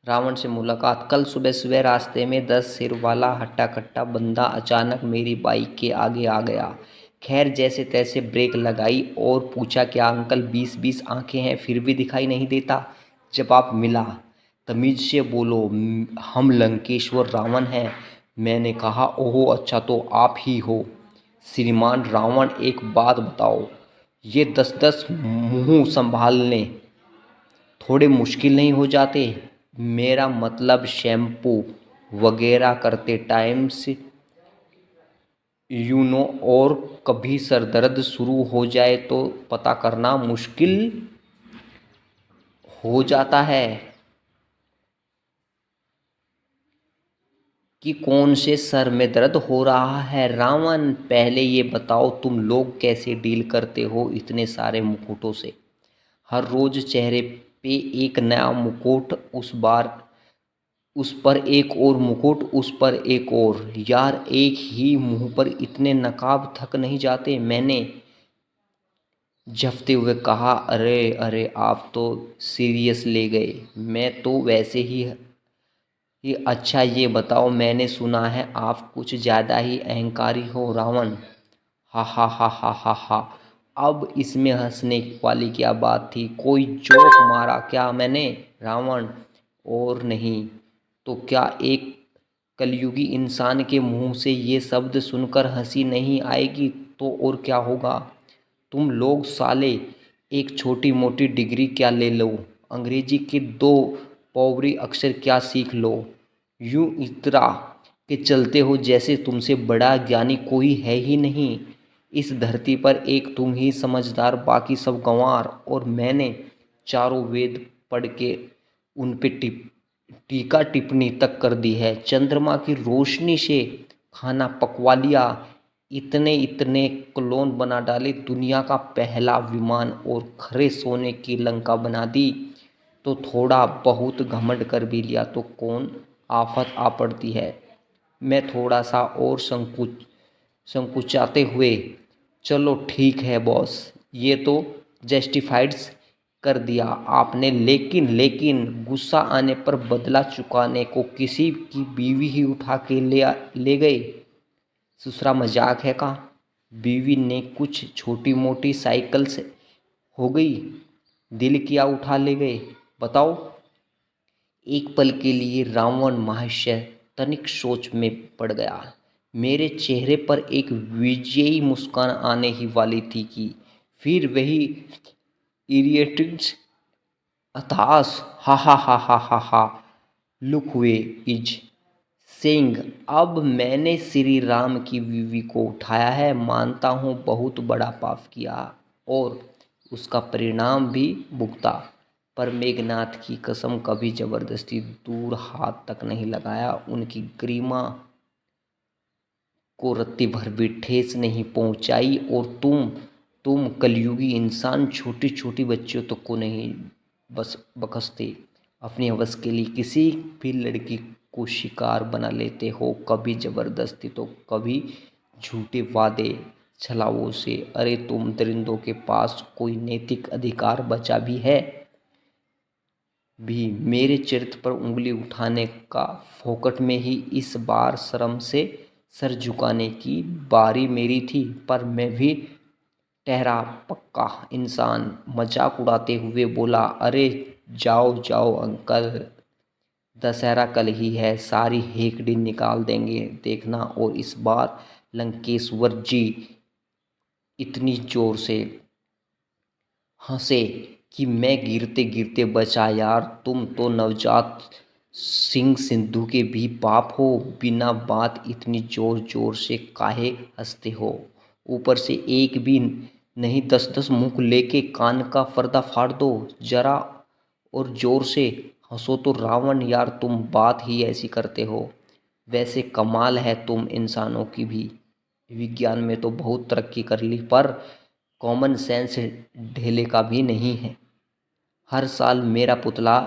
रावण से मुलाकात। कल सुबह सुबह रास्ते में 10 सिर वाला हट्टा कट्टा बंदा अचानक मेरी बाइक के आगे आ गया। खैर जैसे तैसे ब्रेक लगाई और पूछा, क्या अंकल 20-20 आंखें हैं फिर भी दिखाई नहीं देता? जवाब मिला, तमीज से बोलो, हम लंकेश्वर रावण हैं। मैंने कहा, ओहो अच्छा तो आप ही हो। श्रीमान रावण, एक बात बताओ, ये 10-10 मुंह संभालने थोड़े मुश्किल नहीं हो जाते? मेरा मतलब शैम्पू वगैरह करते टाइम से और कभी सर दर्द शुरू हो जाए तो पता करना मुश्किल हो जाता है कि कौन से सर में दर्द हो रहा है। रावण, पहले ये बताओ तुम लोग कैसे डील करते हो इतने सारे मुकुटों से? हर रोज चेहरे पे एक नया मुकुट, उस पर एक और मुकुट, उस पर एक और। यार एक ही मुंह पर इतने नकाब थक नहीं जाते? मैंने झपते हुए कहा। अरे अरे, आप तो सीरियस ले गए। मैं तो वैसे ही अच्छा ये बताओ, मैंने सुना है आप कुछ ज़्यादा ही अहंकारी हो। रावण, हा हा हा हा हा हा। अब इसमें हंसने वाली क्या बात थी? कोई जोक मारा क्या मैंने? रावण, और नहीं तो क्या एक कलयुगी इंसान के मुंह से ये शब्द सुनकर हंसी नहीं आएगी तो और क्या होगा? तुम लोग साले एक छोटी मोटी डिग्री क्या ले लो, अंग्रेजी के 2 पौवरी अक्षर क्या सीख लो, यूं इतरा के चलते हो जैसे तुमसे बड़ा ज्ञानी कोई है ही नहीं। इस धरती पर एक तुम ही समझदार, बाकी सब गंवार। और मैंने चारों वेद पढ़ के उन पे टीका टिप्पणी तक कर दी है। चंद्रमा की रोशनी से खाना पकवा लिया, इतने इतने क्लोन बना डाले, दुनिया का पहला विमान और खरे सोने की लंका बना दी। तो थोड़ा बहुत घमंड कर भी लिया तो कौन आफत आ पड़ती है? मैं थोड़ा सा और संकुचाते हुए, चलो ठीक है बॉस, ये तो जस्टिफाइड कर दिया आपने, लेकिन लेकिन गुस्सा आने पर बदला चुकाने को किसी की बीवी ही उठा के ले गए? दूसरा मजाक है का? बीवी ने कुछ छोटी मोटी साइकिल से हो गई, दिल किया उठा ले गए? बताओ। एक पल के लिए रावण महाशय तनिक सोच में पड़ गया। मेरे चेहरे पर एक विजयी मुस्कान आने ही वाली थी कि फिर वही इरिटेट्स हताश हा हा हा हा हा हा लुक हुए इज सिंह। अब मैंने श्री राम की बीवी को उठाया है, मानता हूँ बहुत बड़ा पाप किया और उसका परिणाम भी भुगता, पर मेघनाथ की कसम कभी जबरदस्ती दूर हाथ तक नहीं लगाया, उनकी गरिमा को रत्ती भर भी ठेस नहीं पहुंचाई। और तुम कलयुगी इंसान छोटी छोटी बच्चियों तक को नहीं बस बख्शते, अपनी हवस के लिए किसी भी लड़की को शिकार बना लेते हो, कभी जबरदस्ती तो कभी झूठे वादे छलावों से। अरे तुम दरिंदों के पास कोई नैतिक अधिकार बचा भी है? भी मेरे चरित्र पर उंगली उठाने का फोकट में ही इस बार शर्म से सर झुकाने की बारी मेरी थी, पर मैं भी ठहरा पक्का इंसान। मजाक उड़ाते हुए बोला, अरे जाओ जाओ अंकल, दशहरा कल ही है, सारी हेकड़ी निकाल देंगे देखना। और इस बार लंकेश्वर जी इतनी जोर से हंसे कि मैं गिरते गिरते बचा। यार तुम तो नवजात सिंह सिद्धू के भी बाप हो, बिना बात इतनी जोर जोर से काहे हंसते हो? ऊपर से एक भी नहीं 10-10 मुंह लेके कान का पर्दा फाड़ दो जरा, और जोर से हंसो तो। रावण यार तुम बात ही ऐसी करते हो। वैसे कमाल है तुम इंसानों की भी, विज्ञान में तो बहुत तरक्की कर ली, पर कॉमन सेंस ढेले का भी नहीं है। हर साल मेरा पुतला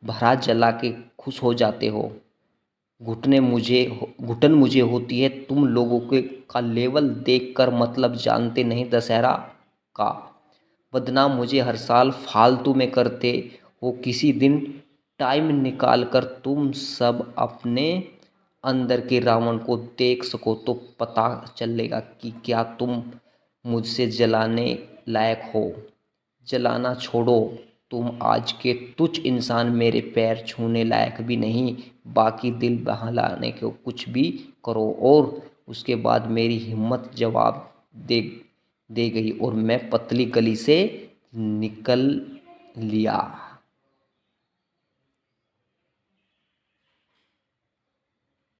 भरा जला के खुश हो जाते हो, घुटन मुझे होती है तुम लोगों के का लेवल देखकर। मतलब जानते नहीं दशहरा का बदनाम मुझे हर साल फालतू में करते हो। किसी दिन टाइम निकाल कर तुम सब अपने अंदर के रावण को देख सको तो पता चलेगा कि क्या तुम मुझसे जलाने लायक हो। जलाना छोड़ो, तुम आज के तुच्छ इंसान मेरे पैर छूने लायक भी नहीं। बाकी दिल बहलाने को कुछ भी करो। और उसके बाद मेरी हिम्मत जवाब दे दे गई और मैं पतली गली से निकल लिया।